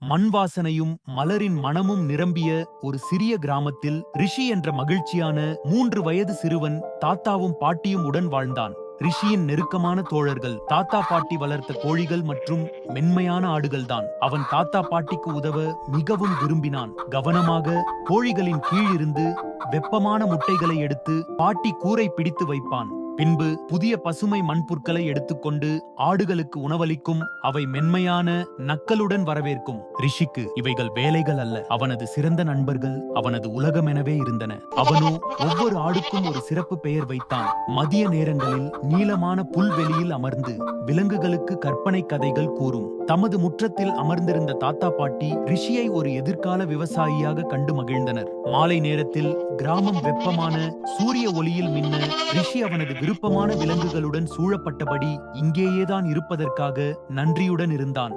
மண் வாசனையும் மலரின் மணமும் நிரம்பிய ஒரு சிறிய கிராமத்தில் ரிஷி என்ற மகிழ்ச்சியான 3 வயது சிறுவன் தாத்தாவும் பாட்டியும் உடன் வாழ்ந்தான். ரிஷியின் நெருக்கமான தோழர்கள் தாத்தா பாட்டி வளர்த்த கோழிகள் மற்றும் மென்மையான ஆடுகள்தான். அவன் தாத்தா பாட்டிக்கு உதவ மிகவும் விரும்பினான். கவனமாக கோழிகளின் கீழிருந்து வெப்பமான முட்டைகளை எடுத்து பாட்டி கூரை பிடித்து வைப்பான். பின்பு புதிய பசுமை மண்புற்களை எடுத்துக்கொண்டு ஆடுகளுக்கு உணவளிக்கும். அவை மென்மையான நக்கலுடன் வரவேற்கும். ரிஷிக்கு இவைகள் வேலைகள் அல்ல, அவனது சிறந்த நண்பர்கள், அவனது உலகம் எனவே இருந்தன. அவனோ ஒவ்வொரு ஆடுக்கும் ஒரு சிறப்பு பெயர் வைத்தான். மதிய நேரங்களில் நீளமான புல்வெளியில் அமர்ந்து விலங்குகளுக்கு கற்பனை கதைகள் கூறும். தமது முற்றத்தில் அமர்ந்திருந்த தாத்தா பாட்டி ரிஷியை ஒரு எதிர்கால விவசாயியாக கண்டு மகிழ்ந்தனர். மாலை நேரத்தில் கிராமம் வெப்பமான சூரிய ஒளியில் மின்ன ரிஷி அவனது விருப்பமான விலங்குகளுடன் சூழப்பட்டபடி இங்கேயேதான் இருப்பதற்காக நன்றியுடன் இருந்தான்.